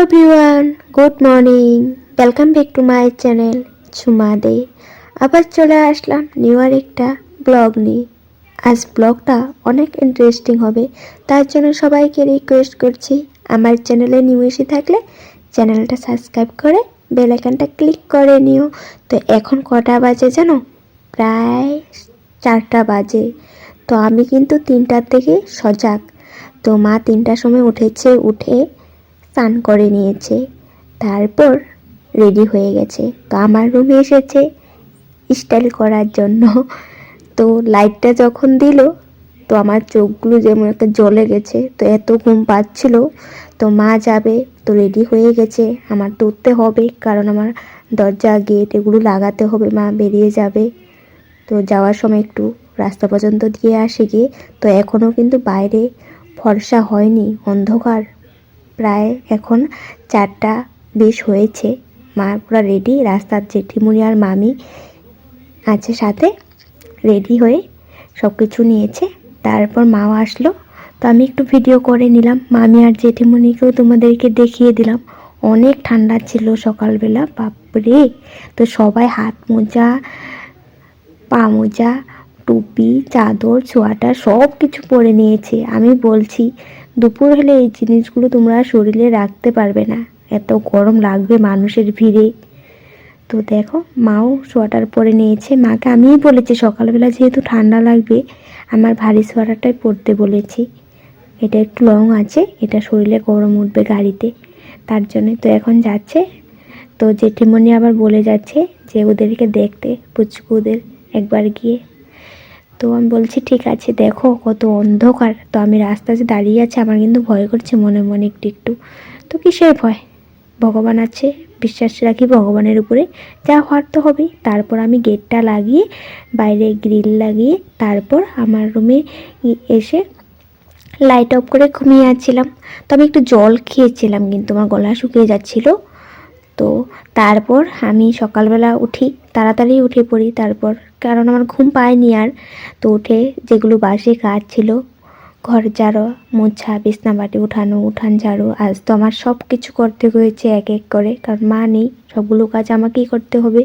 Everyone, good morning. Welcome back to my channel Jhuma De. আবার চলে আসলাম new আর একটা ব্লগ নিয়ে। আজ ব্লগটা অনেক ইন্টারেস্টিং হবে, তার জন্য সবাইকে রিকোয়েস্ট করছি আমার চ্যানেলে নিউ এসে থাকলে চ্যানেলটা সাবস্ক্রাইব করে বেল আইকনটা ক্লিক করে নিও। তো এখন কটা বাজে জানো? প্রায় 4টা বাজে। তো আমি কিন্তু 3টার থেকে সজাগ। তো মা 3টার সময় উঠেছে, উঠে স্নান করে নিয়েছে, তারপর রেডি হয়ে গেছে। তো আমার রুমে এসেছে স্টাইল করার জন্য। তো লাইটটা যখন দিল তো আমার চোখগুলো যেমন একটা জ্বলে গেছে, তো এত ঘুম পাচ্ছিল। তো মা যাবে, তো রেডি হয়ে গেছে, আমার তো উঠতে হবে কারণ আমার দরজা গেট এগুলো লাগাতে হবে, মা বেরিয়ে যাবে। তো যাওয়ার সময় একটু রাস্তা পর্যন্ত দিয়ে আসে গিয়ে। তো এখনও কিন্তু বাইরে ফর্সা হয়নি, অন্ধকার। প্রায় এখন 4টা 20 হয়েছে। মা পুরো রেডি, রাস্তার জেঠিমুনি আর মামি আছে সাথে, রেডি হয়ে সব কিছু নিয়েছে। তারপর মাও আসলো, তো আমি একটু ভিডিও করে নিলাম, মামি আর জেঠিমুনিকেও তোমাদেরকে দেখিয়ে দিলাম। অনেক ঠান্ডা ছিল সকালবেলা, বাপরে। তো সবাই হাত মোজা, পা মোজা, টুপি, চাদর, সোয়াটার সব কিছু পরে নিয়েছে। আমি বলছি দুপুর হলে এই জিনিসগুলো তোমরা শরীরে রাখতে পারবে না, এত গরম লাগবে মানুষের ভিড়ে। তো দেখো মাও সোয়াটার পরে নিয়েছে। মাকে আমিই বলেছি সকালবেলা যেহেতু ঠান্ডা লাগবে আমার ভারী সোয়াটারটাই পরতে বলেছি, এটা একটু লং আছে, এটা শরীরে গরম উঠবে গাড়িতে, তার জন্য। তো এখন যাচ্ছে। তো জেঠিমণি আবার বলে যাচ্ছে যে ওদেরকে দেখতে, পুচকুদের একবার গিয়ে। তো আমি বলছি ঠিক আছে, দেখো কত অন্ধকার। তো আমি রাস্তায় যে দাঁড়িয়ে আছি আমার কিন্তু ভয় করছে মনে মনে একটু একটু। তো কিসের ভয়, ভগবান আছে, বিশ্বাস রাখি ভগবানের উপরে, যা হওয়ার তো হবেই। তারপর আমি গেটটা লাগিয়ে, বাইরে গ্রিল লাগিয়ে, তারপর আমার রুমে এসে লাইট অফ করে ঘুমিয়ে আছিলাম। তো আমি একটু জল খেয়েছিলাম, কিন্তু আমার গলা শুকিয়ে যাচ্ছিলো। তো তারপর আমি সকালবেলা উঠি, তাড়াতাড়ি উঠে পড়ি তারপর, কারণ আমার ঘুম পায়নি আর। তো উঠে যেগুলো বাসি কাজ ছিল, ঘর ঝাড়ো, মোছা, বিছনাবাটি উঠানো, উঠান ঝাড়ু, আজ তো আমার সব কিছু করতে হয়েছে এক এক করে, কারণ মা নেই, সবগুলো কাজ আমাকেই করতে হবে।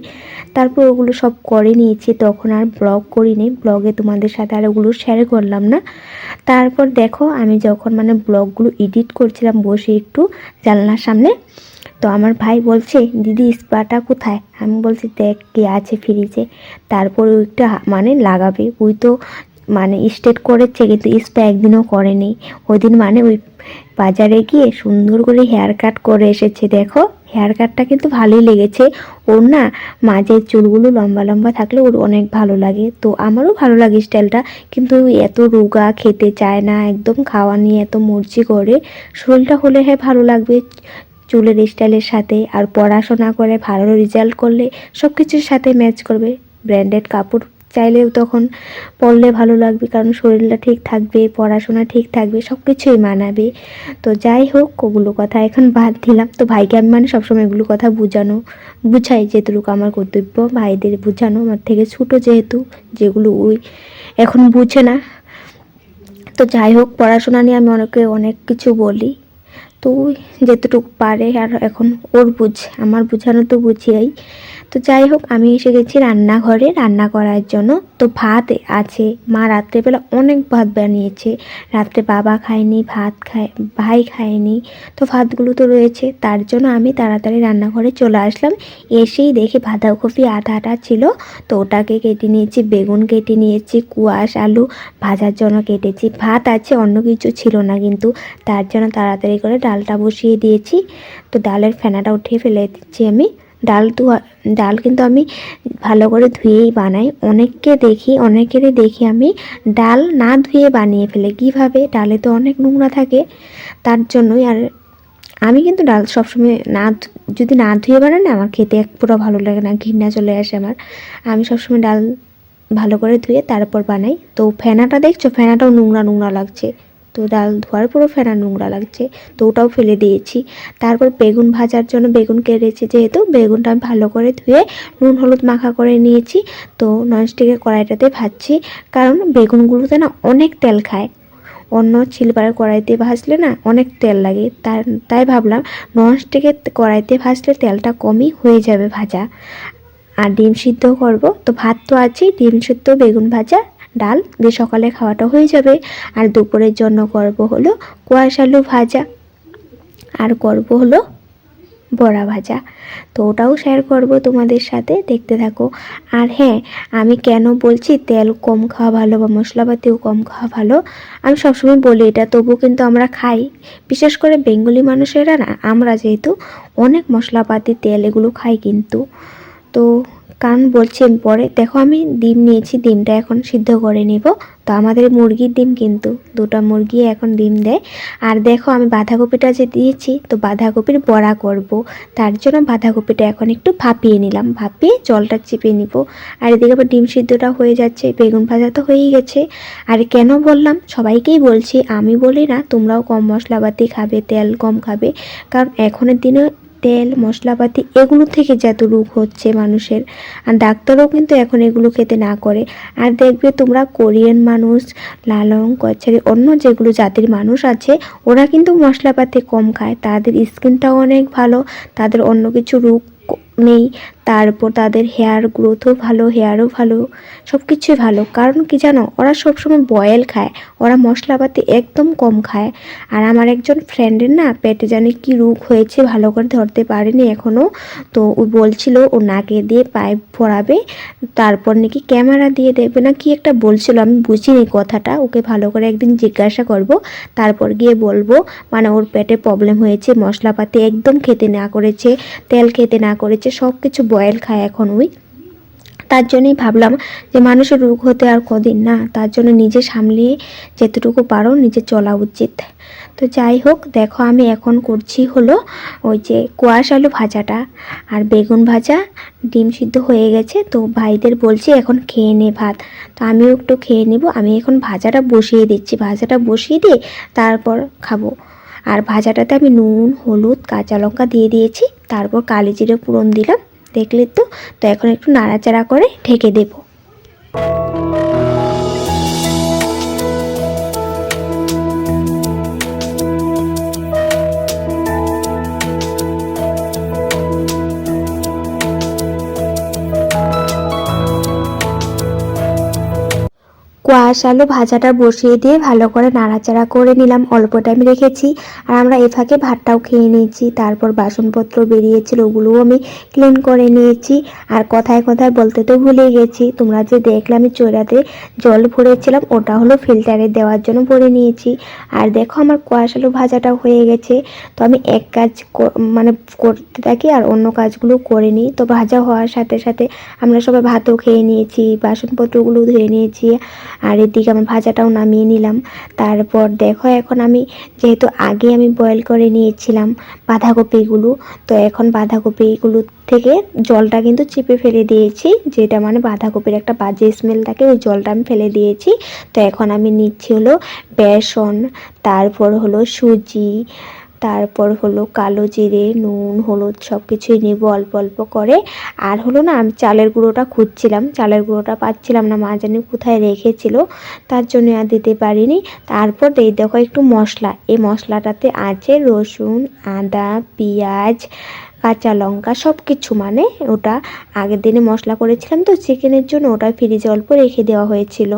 তারপর ওগুলো সব করে নিয়েছি, তখন আর ব্লগ করিনি, ব্লগে তোমাদের সাথে আর ওগুলো শেয়ার করলাম না। তারপর দেখো আমি যখন ব্লগগুলো এডিট করছিলাম বসে একটু জানলার সামনে, তো আমার ভাই বলছে দিদি স্পাটা কোথায়? আমি বলছি দেখ কে আছে ফ্রিজে। তারপর ওইটা লাগাবে, ওই তো স্ট্রেট করেছে, কিন্তু স্পা একদিনও করেনি। ওই দিন ওই বাজারে গিয়ে সুন্দর করে হেয়ার কাট করে এসেছে। দেখো হেয়ার কাটটা কিন্তু ভালোই লেগেছে ওর না, মাঝের চুলগুলো লম্বা লম্বা থাকলে ওর অনেক ভালো লাগে। তো আমারও ভালো লাগে স্টাইলটা, কিন্তু এত রোগা, খেতে চায় না একদম, খাওয়া নিয়ে এত মর্জি করে। শরীরটা হলে হ্যাঁ ভালো লাগবে চুলের স্টাইলের সাথে, আর পড়াশোনা করে ভালো রেজাল্ট করলে সব কিছুর সাথে ম্যাচ করবে। ব্র্যান্ডেড কাপড় চাইলেও তখন পরলে ভালো লাগবে, কারণ শরীরটা ঠিক থাকবে, পড়াশোনা ঠিক থাকবে, সব কিছুই মানাবে। তো যাই হোক ওগুলো কথা এখন বাদ দিলাম। তো ভাইকে আমি সবসময় এগুলো কথা বুঝাই, যেটুকু আমার কর্তব্য ভাইদের বোঝানো, আমার থেকে ছোটো যেহেতু, যেগুলো ওই এখন বুঝে না। তো যাই হোক পড়াশোনা নিয়ে আমি অনেক কিছু বলি, তো যেতটুকু পারে, আর এখন ওর আমার বুঝানো তো বুঝিয়াই। তো যাই হোক আমি এসে গেছি রান্নাঘরে রান্না করার জন্য। তো ভাত আছে, মা রাত্রেবেলা অনেক ভাত বানিয়েছে, রাত্রে বাবা খায়নি, ভাই খায়নি, তো ভাতগুলো তো রয়েছে, তার জন্য আমি তাড়াতাড়ি রান্নাঘরে চলে আসলাম। এসেই দেখি বাঁধাকপি আধা আধা ছিল, তো ওটাকে কেটে নিয়েছি, বেগুন কেটে নিয়েছি, কুয়াশ আলু ভাজার জন্য কেটেছি, ভাত আছে, অন্য কিছু ছিল না কিন্তু, তার জন্য তাড়াতাড়ি করে ডালটা বসিয়ে দিয়েছি। তো ডালের ফেনাটা উঠিয়ে ফেলে দিচ্ছি আমি। ডাল কিন্তু আমি ভালো করে ধুয়েই বানাই, অনেকেরই দেখি আমি ডাল না ধুয়ে বানিয়ে ফেলে। কীভাবে? ডালে তো অনেক নোংরা থাকে, তার জন্যই। আর আমি কিন্তু ডাল সবসময় যদি না ধুয়ে বানাই না, আমার খেতে পুরো ভালো লাগে না, ঘৃণা চলে আসে আমার। আমি সবসময় ডাল ভালো করে ধুয়ে তারপর বানাই। তো ফেনাটা দেখছো, ফেনাটাও নোংরা নোংরা লাগছে, তো ডাল ধোয়ার পুরো ফেনা নোংরা লাগছে, তো ওটাও ফেলে দিয়েছি। তারপর বেগুন ভাজার জন্য বেগুন কেটেছি, যেহেতু বেগুনটা আমি ভালো করে ধুয়ে নুন হলুদ মাখা করে নিয়েছি। তো ননস্টিকের কড়াইটাতে ভাজছি, কারণ বেগুনগুলোতে না অনেক তেল খায়, অন্য সিলভারের কড়াইতে ভাজলে না অনেক তেল লাগে, তাই ভাবলাম ননস্টিকের কড়াইতে ভাজলে তেলটা কমই হয়ে যাবে ভাজা। আর ডিম সিদ্ধ করব, তো ভাত তো আছেই, ডিম সিদ্ধ, বেগুন ভাজা, ডাল দিয়ে সকালে খাওয়াটা হয়ে যাবে। আর দুপুরের জন্য করব হলো কোয়াশ আলু ভাজা, আর করব হলো বড়া ভাজা। তো ওটাও শেয়ার করব তোমাদের সাথে, দেখতে থাকো। আর হ্যাঁ, আমি কেন বলছি তেল কম খাওয়া ভালো বা মশলাপাতিও কম খাওয়া ভালো, আমি সবসময় বলি এটা, তবু কিন্তু আমরা খাই। বিশেষ করে বেঙ্গলি মানুষেরা না, আমরা যেহেতু অনেক মশলাপাতি তেল এগুলো খাই কিন্তু। তো কারণ বলছি আমি পরে। দেখো আমি ডিম নিয়েছি, ডিমটা এখন সিদ্ধ করে নেব। তো আমাদের মুরগির ডিম কিন্তু, দুটো মুরগি এখন ডিম দেয়। আর দেখো আমি বাঁধাকপিটা যে দিয়েছি, তো বাঁধাকপির বড়া করব, তার জন্য বাঁধাকপিটা এখন একটু ভাপিয়ে নিলাম, ভাপিয়ে জলটা চিপে নিব। আর এদিকে আবার ডিম সিদ্ধটা হয়ে যাচ্ছে, বেগুন ভাজা তো হয়েই গেছে। আর কেন বললাম, সবাইকেই বলছি, আমি বলি না তোমরাও কম মশলাপাতি খাবে, তেল কম খাবে, কারণ এখনের দিনে তেল মশলাপাতি এগুলো থেকে যত রোগ হচ্ছে মানুষের, আর ডাক্তারও কিন্তু এখন এগুলো খেতে না করে। আর দেখবে তোমরা কোরিয়ান মানুষ, লালং কচ্ছারি, অন্য যেগুলো জাতির মানুষ আছে, ওরা কিন্তু মশলাপাতি কম খায়, তাদের স্কিনটাও অনেক ভালো, তাদের অন্য কিছু রোগ নেই। তারপর তাদের হেয়ার গ্রোথও ভালো, হেয়ারও ভালো, সব কিছুই ভালো। কারণ কি জানো, ওরা সবসময় বয়েল খায়, ওরা মশলাপাতি একদম কম খায়। আর আমার একজন ফ্রেন্ডের না পেটে জানি কি রোগ হয়েছে, ভালো করে ধরতে পারেনি এখনও। তো ও বলছিল ও নাকে দিয়ে পাইপ ভরাবে, তারপর নাকি ক্যামেরা দিয়ে দেখবে না কি একটা বলছিল, আমি বুঝিনি কথাটা, ওকে ভালো করে একদিন জিজ্ঞাসা করব, তারপর গিয়ে বলবো। মানে ওর পেটে প্রবলেম হয়েছে, মশলাপাতি একদম খেতে না করেছে, তেল খেতে না করেছে, সব কিছু বয়েল খায় এখন ওই। তার জন্যই ভাবলাম যে মানুষের রোগ হতে আর কদিন না, তার জন্য নিজে সামলিয়ে যেতটুকু পারো নিজে চলা উচিত। তো যাই হোক, দেখো আমি এখন করছি হলো ওই যে কোয়াশ আলু ভাজাটা, আর বেগুন ভাজা, ডিম সিদ্ধ হয়ে গেছে। তো ভাইদের বলছি এখন খেয়ে নে ভাত, তো আমিও একটু খেয়ে নেব। আমি এখন ভাজাটা বসিয়ে দিচ্ছি, ভাজাটা বসিয়ে দিয়ে তারপর খাবো। আর ভাজাটাতে আমি নুন, হলুদ, কাঁচা লঙ্কা দিয়ে দিয়েছি, তারপর কালি জিরে ফোড়ন দিলাম, দেখলে তো। তো এখন একটু নাড়াচাড়া করে ঢেকে দেবো। কোয়াশ আলু ভাজাটা বসিয়ে দিয়ে ভালো করে নাড়াচাড়া করে নিলাম, অল্প টাইম রেখেছি। আর আমরা এ ফাঁকে ভাতটাও খেয়ে নিয়েছি। তারপর বাসনপত্র বেরিয়েছিল, ওগুলোও আমি ক্লিন করে নিয়েছি। আর কথায় কথায় বলতে তো ভুলে গেছি, তোমরা যে দেখলে আমি চোরাতে জল ভরেছিলাম, ওটা হলো ফিল্টারে দেওয়ার জন্য ভরে নিয়েছি। আর দেখো আমার কোয়াশ আলু ভাজাটাও হয়ে গেছে। তো আমি এক কাজ মানে করতে থাকি আর অন্য কাজগুলো করে নিই। তো ভাজা হওয়ার সাথে সাথে আমরা সবাই ভাতও খেয়ে নিয়েছি, বাসনপত্রগুলো ধুয়ে নিয়েছি। আর এদিকে আমার ভাজাটাও নামিয়ে নিলাম। তারপর দেখো এখন আমি যেহেতু আগে আমি বয়েল করে নিয়েছিলাম বাঁধাকপিগুলো, তো এখন বাঁধাকপিগুলো থেকে জলটা কিন্তু চিপে ফেলে দিয়েছি, যেটা মানে বাঁধাকপির একটা বাজে স্মেল থাকে, ওই জলটা আমি ফেলে দিয়েছি। তো এখন আমি নিচ্ছি হলো বেসন, তারপর হলো সুজি, তারপর হলো কালো জিরে, নুন, হলুদ সব কিছুই নেব অল্প অল্প করে। আর হলো না, আমি চালের গুঁড়োটা খুঁজছিলাম, চালের গুঁড়োটা পাচ্ছিলাম না, মা জানি কোথায় রেখেছিল, তার জন্য আর দিতে পারিনি। তারপর এই দেখো একটু মশলা, এই মশলাটাতে আছে রসুন, আদা, পেঁয়াজ, কাঁচা লঙ্কা, সব কিছু। মানে ওটা আগের দিনে মশলা করেছিলাম তো চিকেনের জন্য, ওটা ফ্রিজে অল্প রেখে দেওয়া হয়েছিল,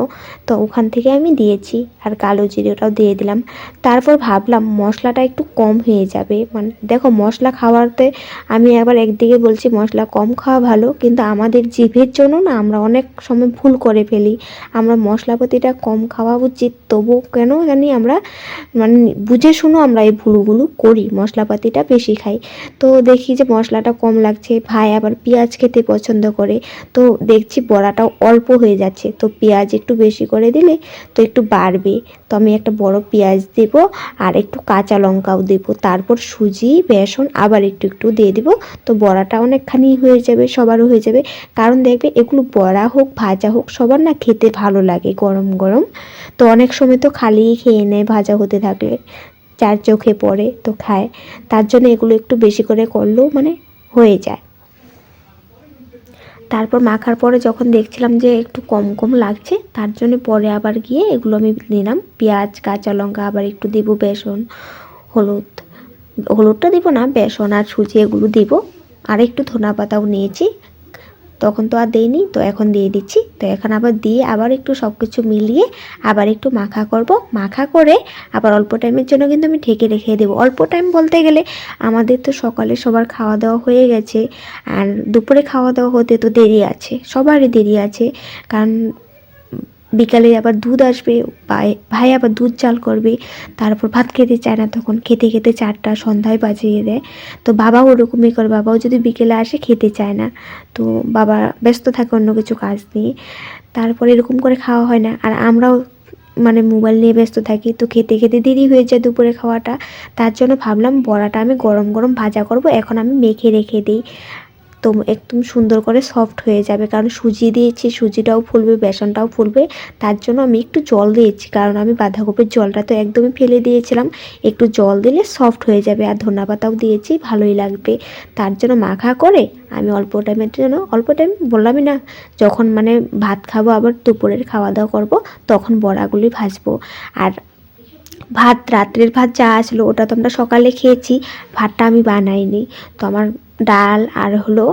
তো ওখান থেকে আমি দিয়েছি। আর কালো জিরে ওটাও দিয়ে দিলাম। তারপর ভাবলাম মশলাটা একটু কম হয়ে যাবে, মানে দেখো মশলা খাওয়াতে আমি আবার একদিকে বলছি মশলা কম খাওয়া ভালো, কিন্তু আমাদের জিভের জন্য না আমরা অনেক সময় ভুল করে ফেলি। আমরা মশলাপাতিটা কম খাওয়া উচিত, তবু কেন জানি আমরা মানে বুঝে শুনো আমরা এই ভুলগুলো করি, মশলাপাতিটা বেশি খাই। তো দেখি যে মশলাটা কম লাগছে, ভাই আবার পেঁয়াজ খেতে পছন্দ করে, তো দেখছি বড়াটাও অল্প হয়ে যাচ্ছে, তো পেঁয়াজ একটু বেশি করে দিলে তো একটু বাড়বে। তো আমি একটা বড় পেঁয়াজ দেব, আর একটু কাঁচা লঙ্কাও দেব, তারপর সুজি, বেসন আবার একটু একটু দিয়ে দেব। তো বড়াটা অনেকখানি হয়ে যাবে, সবারও হয়ে যাবে। কারণ দেখবে এগুলো বড়া হোক ভাজা হোক সবার না খেতে ভালো লাগে গরম গরম। তো অনেক সময় তো খালিই খেয়ে নেয় ভাজা হতে থাকলে, চার চোখে পড়ে তো খায়, তার জন্য এগুলো একটু বেশি করে করলেও মানে হয়ে যায়। তারপর মাখার পরে যখন দেখছিলাম যে একটু কম কম লাগছে, তার জন্য পরে আবার গিয়ে এগুলো আমি নিলাম, পেঁয়াজ, কাঁচা লঙ্কা, আবার একটু দিব বেসন, হলুদ, হলুদটা দিব না, বেসন আর সুজি এগুলো দিব, আর একটু ধনা পাতাও নিয়েছি, তখন তো আর দেইনি, তো এখন দিয়ে দিচ্ছি। তো এখন আবার দিয়ে আবার একটু সব কিছু মিলিয়ে আবার একটু মাখা করব। মাখা করে আবার অল্প টাইমের জন্য কিন্তু আমি ঢেকে রেখে দেবো। অল্প টাইম বলতে গেলে আমাদের তো সকালে সবার খাওয়া দাওয়া হয়ে গেছে, আর দুপুরে খাওয়া দাওয়া হতে তো দেরি আছে, সবারই দেরি আছে, কারণ বিকালে আবার দুধ আসবে, ভাই আবার দুধ চাল করবে, তারপর ভাত খেতে চায় না, তখন খেতে খেতে 4টা সন্ধ্যায় বাজিয়ে দেয়। তো বাবাও ওরকমই করে, বাবাও যদি বিকেলে আসে খেতে চায় না, তো বাবা ব্যস্ত থাকে অন্য কিছু কাজ নিয়ে, তারপর এরকম করে খাওয়া হয় না, আর আমরাও মানে মোবাইল নিয়ে ব্যস্ত থাকি, তো খেতে খেতে দেরি হয়ে যায় দুপুরে খাওয়াটা। তার জন্য ভাবলাম বড়াটা আমি গরম গরম ভাজা করব, এখন আমি মেখে রেখে দিই, তো একদম সুন্দর করে সফট হয়ে যাবে, কারণ সুজি দিয়েছি, সুজিটাও ফুলবে, বেসনটাও ফুলবে, তার জন্য আমি একটু জল দিয়েছি, কারণ আমি বাঁধাকপির জলটা তো একদমই ফেলে দিয়েছিলাম, একটু জল দিলে সফট হয়ে যাবে, আর ধনে পাতাও দিয়েছি, ভালোই লাগবে। তার জন্য মাখা করে আমি অল্প টাইমের জন্য, অল্প টাইম বললামই না, যখন মানে ভাত খাবো আবার দুপুরের খাওয়া দাওয়া করব, তখন বড়াগুলি ভাজবো। আর ভাত, রাত্রের ভাত যা আসলো ওটা তো আমরা সকালে খেয়েছি, ভাতটা আমি বানাইনি। তো আমার ডাল আর হলো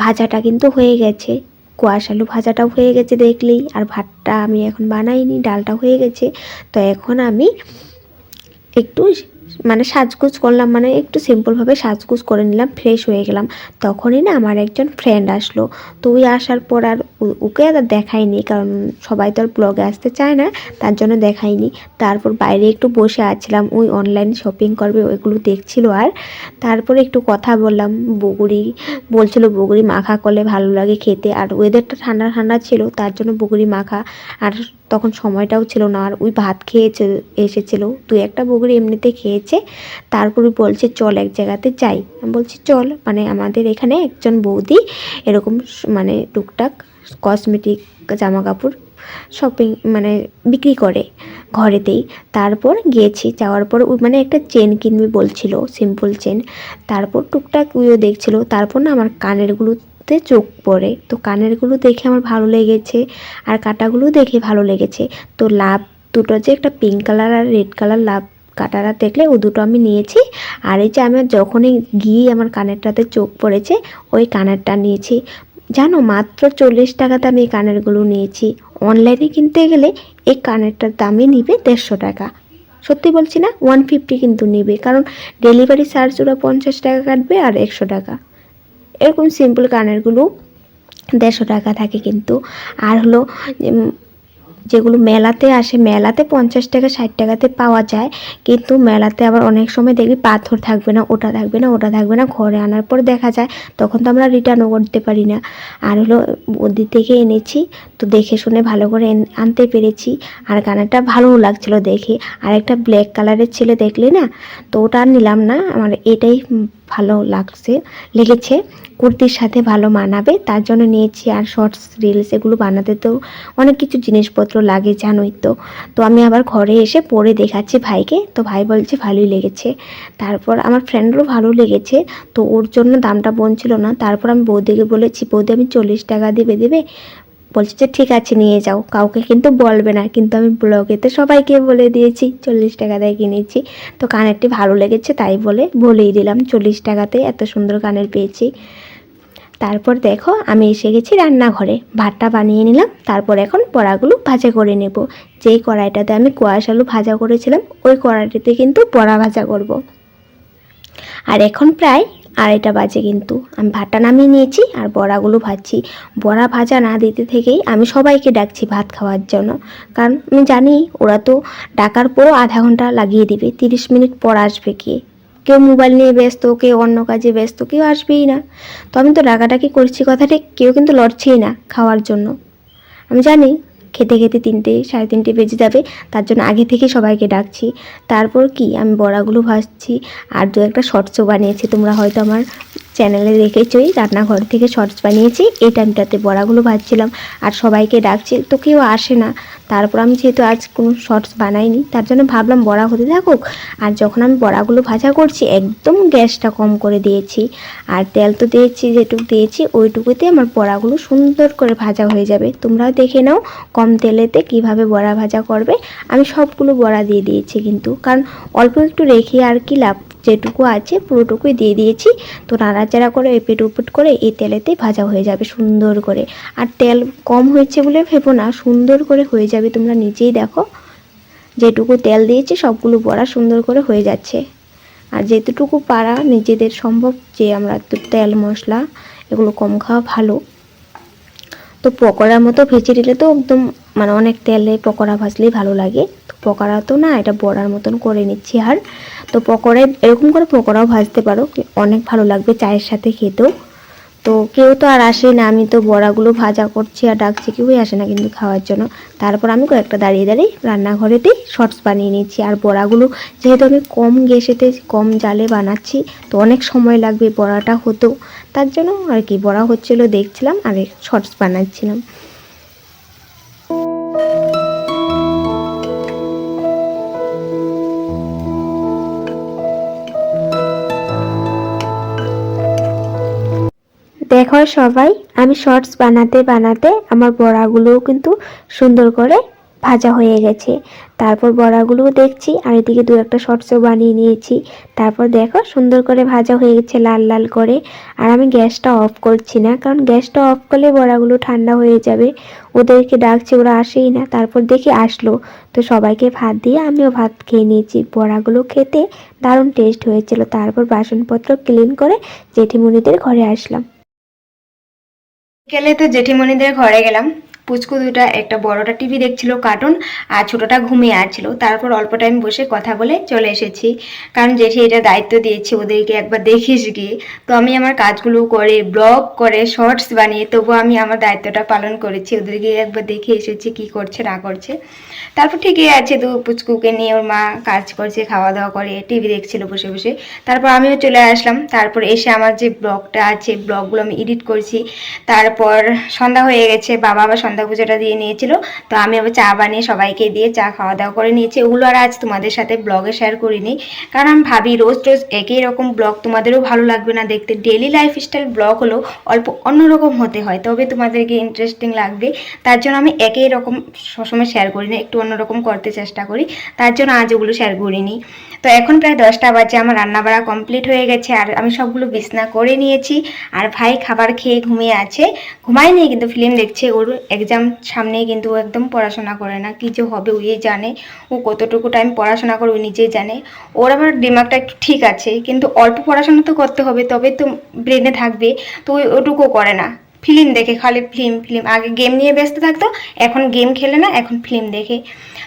ভাজাটা কিন্তু হয়ে গেছে, কোয়াশ আলু ভাজাটাও হয়ে গেছে দেখলেই, আর ভাতটা আমি এখন বানাইনি, ডালটা হয়ে গেছে। তো এখন আমি একটু মানে সাজগোজ করলাম, মানে একটু সিম্পলভাবে সাজগোজ করে নিলাম, ফ্রেশ হয়ে গেলাম। তখনই না আমার একজন ফ্রেন্ড আসলো, তো ওই আসার পর আর ওকে আর দেখাইনি, কারণ সবাই তো আর ব্লগে আসতে চায় না, তার জন্য দেখাইনি। তারপর বাইরে একটু বসে আছিলাম, ওই অনলাইন শপিং করবে ওইগুলো দেখছিল, আর তারপরে একটু কথা বললাম, বগুড়ি বলছিল বগুড়ি মাখা করলে ভালো লাগে খেতে, আর ওয়েদারটা ঠান্ডা ঠান্ডা ছিল, তার জন্য বগুড়ি মাখা, আর তখন সময়টাও ছিল না, আর ওই ভাত খেয়েছে এসেছিলো, তুই একটা বগুড়ি এমনিতে খেয়েছে, তারপরে বলছে চল এক জায়গাতে যাই। আমি বলছি চল, মানে আমাদের এখানে একজন বৌদি এরকম মানে টুকটাক কসমেটিক জামা কাপড় শপিং মানে বিক্রি করে ঘরেতেই। তারপর গিয়েছি, যাওয়ার পর ওই মানে একটা চেন কিনবে বলছিল, সিম্পল চেন, তারপর টুকটাক ওইও দেখছিল। তারপর না আমার কানেরগুলোতে চোখ পড়ে, তো কানেরগুলো দেখে আমার ভালো লেগেছে, আর কাটাগুলো দেখে ভালো লেগেছে। তো লাভ দুটো, যে একটা পিঙ্ক কালার আর রেড কালার লাভ কাটারা দেখলে, ও দুটো আমি নিয়েছি। আর এই যে আমি যখনই গিয়ে আমার কানেরটাতে চোখ পড়েছে, ওই কানেরটা নিয়েছি। জানো, মাত্র 40 টাকাতে আমি এই কানেরগুলো নিয়েছি। অনলাইনে কিনতে গেলে এই কানেরটার দামই নিবে 150 টাকা, সত্যি বলছি না, 150 কিন্তু নিবে, কারণ ডেলিভারি চার্জ ওরা 50 টাকা কাটবে আর 100 টাকা। এরকম সিম্পল কানেরগুলো 150 টাকা থাকে কিন্তু। আর হলো যেগুলো মেলাতে আসে, মেলাতে 50 টাকা 60 টাকাতে পাওয়া যায়, কিন্তু মেলাতে আবার অনেক সময় দেখবি পাথর থাকবে না, ওটা থাকবে না, ওটা থাকবে না, ঘরে আনার পর দেখা যায়, তখন তো আমরা রিটার্নও করতে পারি না। আর হলো ওদের থেকে এনেছি, তো দেখে শুনে ভালো করে আনতে পেরেছি, আর কানেরটা ভালোও লাগছিল দেখে। আর একটা ব্ল্যাক কালারের ছিল দেখলে না, তো ওটা আর নিলাম না, আমার এটাই ভালো লেগেছে, কুর্তির সাথে ভালো মানাবে, তার জন্য নিয়েছি। আর শর্টস রিলস এগুলো বানাতে তো অনেক কিছু জিনিসপত্র লাগে, জানোই তো। তো আমি আবার ঘরে এসে পরে দেখাচ্ছি ভাইকে, তো ভাই বলছে ভালোই লেগেছে। তারপর আমার ফ্রেন্ডেরও ভালো লেগেছে, তো ওর জন্য দামটা বলছিল না। তারপর আমি বৌদিকে বলেছি, বৌদি আমি 40 টাকা দেবে। বলছে যে ঠিক আছে নিয়ে যাও, কাউকে কিন্তু বলবে না, কিন্তু আমি ব্লগেতে সবাইকে বলে দিয়েছি 40 টাকা দিয়ে কিনেছি। তো কানেরটি ভালো লেগেছে তাই বলেই দিলাম, 40 টাকাতে এত সুন্দর কানের পেয়েছি। তারপর দেখো আমি এসে গেছি রান্নাঘরে, ভাতটা বানিয়ে নিলাম, তারপর এখন বড়াগুলো ভাজা করে নেব। যেই কড়াইটাতে আমি কোয়াশ আলু ভাজা করেছিলাম, ওই কড়াইটাতে কিন্তু বড়া ভাজা করব। আর এখন প্রায় 2:30 বাজে, কিন্তু আমি ভাতটা নামিয়ে নিয়েছি আর বড়াগুলো ভাজছি। বড়া ভাজা না দিতে থেকেই আমি সবাইকে ডাকছি ভাত খাওয়ার জন্য, কারণ আমি জানি ওরা তো ডাকার পরও আধা ঘন্টা লাগিয়ে দিবে, 30 মিনিট পর আসবে কে, কেউ মোবাইল নিয়ে ব্যস্ত, কেউ অন্য কাজে ব্যস্ত, কেউ আসবেই না। তো আমি তো ডাকাডাকি করছি কথাটা, কেউ কিন্তু লড়ছেই না খাওয়ার জন্য। আমি জানি খেতে খেতে 3টে 3:30 বেজে যাবে, তার জন্য আগে থেকে সবাইকে ডাকছি। তারপর কি আমি বড়াগুলো ভাজছি, আর 2-একটা শর্টসও বানিয়েছি, তোমরা হয়তো আমার চ্যানেলে দেখেছই রান্নাঘর থেকে শর্টস বানিয়েছি। এই টাইমটাতে বড়াগুলো ভাজছিলাম আর সবাইকে ডাকছি, তো কেউ আসে না। তারপর আমি যেহেতু আজ কোনো শর্টস বানাইনি, তার জন্য ভাবলাম বড়া হতে থাকুক। আর যখন আমি বড়াগুলো ভাজা করছি একদম গ্যাসটা কম করে দিয়েছি, আর তেল তো দিয়েছি, যেটুকু দিয়েছি ওইটুকুতে আমার বড়াগুলো সুন্দর করে ভাজা হয়ে যাবে। তোমরাও দেখে নাও কম তেলেতে কিভাবে বড়া ভাজা করবে। আমি সবগুলো বড়া দিয়ে দিয়েছি কিন্তু, কারণ অল্প একটু রেখে আর কি লাভ, যেটুকু আছে পুরোটুকুই দিয়ে দিয়েছি। তো নাড়াচাড়া করে এপিট উপিট করে এই তেলেতেই ভাজা হয়ে যাবে সুন্দর করে। আর তেল কম হয়েছে বলে ভেবো না, সুন্দর করে হয়ে যাবে। তোমরা নিজেই দেখো, যেটুকু তেল দিয়েছি সবগুলো বড়া সুন্দর করে হয়ে যাচ্ছে। আর যেটুকু পারা নিজেদের সম্ভব, যে আমরা তো তেল মশলা এগুলো কম খাওয়া ভালো। তো পকোড়ার মতো ভেজে দিলে তো একদম মানে অনেক তেলে পকোড়া ভাজলেই ভালো লাগে। তো পকোড়া তো না, এটা বড়ার মতন করে নিচ্ছি। আর তো পকোড়ায় এরকম করে পকোড়াও ভাজতে পারো, অনেক ভালো লাগবে চায়ের সাথে খেতেও। তো কেউ তো আর আসে না, আমি তো বড়াগুলো ভাজা করছি আর ডাকছি, কেউই আসে না কিন্তু খাওয়ার জন্য। তারপর আমি কয়েকটা দাঁড়িয়ে দাঁড়িয়ে রান্নাঘরেতেই শর্টস বানিয়ে নিচ্ছি। আর বড়াগুলো যেহেতু আমি কম গ্যাসেতে কম জালে বানাচ্ছি, তো অনেক সময় লাগবে বড়াটা হতো, তার জন্য আর কি বড়া হচ্ছিলো দেখছিলাম আর শর্টস বানাচ্ছিলাম। দেখো সবাই, আমি শর্টস বানাতে বানাতে আমার বড়াগুলোও কিন্তু সুন্দর করে ভাজা হয়ে গেছে। তারপর বড়াগুলোও দেখছি আর এদিকে দু একটা শর্টসও বানিয়ে নিয়েছি। তারপর দেখো সুন্দর করে ভাজা হয়ে গেছে লাল লাল করে। আর আমি গ্যাসটা অফ করছি না, কারণ গ্যাসটা অফ করলে বড়াগুলো ঠান্ডা হয়ে যাবে। ওদেরকে ডাকছি, ওরা আসেই না। তারপর দেখি আসলো, তো সবাইকে ভাত দিয়ে আমিও ভাত খেয়ে নিয়েছি। বড়াগুলো খেতে দারুণ টেস্ট হয়েছিল। তারপর বাসনপত্র ক্লিন করে জেঠিমণিদের ঘরে আসলাম। বিকেলে তো জেঠিমণিদের ঘরে গেলাম। পুচকু দুটা, একটা বড়টা টিভি দেখছিল কার্টুন আর ছোটটা ঘুমিয়ে আছিল। তারপর অল্প টাইম বসে কথা বলে চলে এসেছি, কারণ জেঠি এটা দায়িত্ব দিয়েছে ওদেরকে একবার দেখিস গিয়ে। তো আমি আমার কাজগুলো করে ব্লগ করে শর্টস বানিয়ে তবু আমি আমার দায়িত্বটা পালন করেছি, ওদেরকে একবার দেখে এসেছি কি করছে না করছে। তারপর ঠিকই আছে, দু পুচকুকে নিয়ে ওর মা কাজ করছে, খাওয়া দাওয়া করে টিভি দেখছিল বসে বসে। তারপর আমিও চলে আসলাম। তারপর এসে আমার যে ব্লগটা আছে ব্লগগুলো আমি এডিট করছি। তারপর সন্ধ্যা হয়ে গেছে, বাবা আবার সন্ধ্যা পুজোটা দিয়ে নিয়েছিল। তো আমি আবার চা বানিয়ে সবাইকে দিয়ে চা খাওয়া দাওয়া করে নিয়েছি। ওগুলো আর আজ তোমাদের সাথে ব্লগে শেয়ার করিনি, কারণ আমি ভাবি রোজ রোজ একই রকম ব্লগ তোমাদেরও ভালো লাগবে না দেখতে। ডেলি লাইফস্টাইল ব্লগ হলো অল্প অন্যরকম হতে হয়, তবে তোমাদেরকে ইন্টারেস্টিং লাগবে। তার জন্য আমি একই রকম সবসময় শেয়ার করি না, একটু অন্যরকম করতে চেষ্টা করি। তার জন্য আজ ওগুলো শেয়ার করিনি। তো এখন প্রায় 10টা বাজে, আমার রান্না বাড়া কমপ্লিট হয়ে গেছে আর আমি সবগুলো বিছনা করে নিয়েছি। আর ভাই খাবার খেয়ে ঘুমিয়ে আছে, ঘুমায়নি কিন্তু ফিল্ম দেখছে। ওর এক্সাম সামনেই, কিন্তু ও একদম পড়াশোনা করে না, কি যে হবে ওই জানে। ও কতটুকু টাইম পড়াশোনা করে ও নিজেই জানে। ওর আবার দিমাগটা একটু ঠিক আছে, কিন্তু অল্প পড়াশোনা তো করতে হবে, তবে তো ব্রেনে থাকবে। তো ওটুকু করে না, ফিল্ম দেখে, খালি ফিল্ম ফিল্ম। আগে গেম নিয়ে ব্যস্ত থাকতো, এখন গেম খেলে না, এখন ফিল্ম দেখে।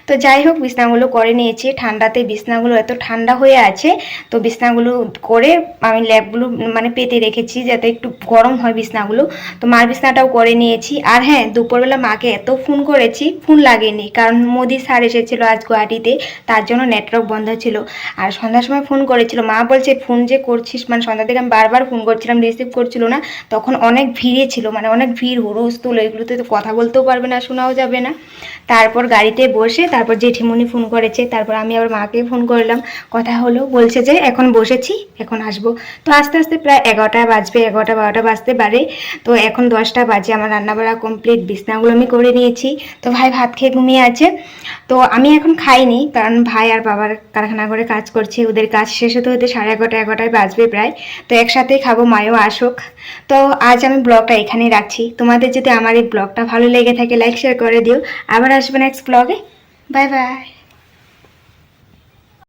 তো যাই হোক, বিছনাগুলো করে নিয়েছি। ঠান্ডাতে বিছনাগুলো এত ঠান্ডা হয়ে আছে, তো বিছনাগুলো করে আমি ল্যাপগুলো মানে পেতে রেখেছি যাতে একটু গরম হয় বিছনাগুলো। তো মার বিছনাটাও করে নিয়েছি। আর হ্যাঁ, দুপুরবেলা মাকে এত ফোন করেছি, ফোন লাগেনি, কারণ মোদি স্যার এসেছিলো আজ গুয়াহাটিতে, তার জন্য নেটওয়ার্ক বন্ধ ছিল। আর সন্ধ্যার সময় ফোন করেছিল, মা বলছে ফোন যে করছিস, মানে সন্ধ্যা থেকে আমি বারবার ফোন করছিলাম, রিসিভ করছিল না। তখন অনেক ভিড়ে ছিল, মানে অনেক ভিড়, হুড়োস্থুল, এগুলোতে তো কথা বলতেও পারবে না, শোনাও যাবে না। তারপর গাড়িতে বসে তারপর জেঠিমণি ফোন করেছে, তারপর আমি আবার মাকে ফোন করলাম, কথা হলো। বলছে যে এখন বসেছি, এখন আসবো। তো আস্তে আস্তে প্রায় 11টা বাজবে, 11টা 12টা বাজতে পারে। তো এখন 10টা বাজে, আমার রান্নাবাড়া কমপ্লিট, বিছনাগুলো আমি করে নিয়েছি। তো ভাই ভাত খেয়ে ঘুমিয়ে আছে। তো আমি এখন খাইনি, কারণ ভাই আর বাবার কারখানা করে কাজ করছে, ওদের কাজ শেষ হতে হতে 11:30 11টায় বাজবে প্রায়। তো একসাথেই খাবো, মায়ও আসুক। তো আজ আমি ব্লগটা এখানেই রাখছি। তোমাদের যদি আমার এই ব্লগটা ভালো লেগে থাকে লাইক শেয়ার করে দিও। আবার আসবে নেক্সট ব্লগে। Bye bye.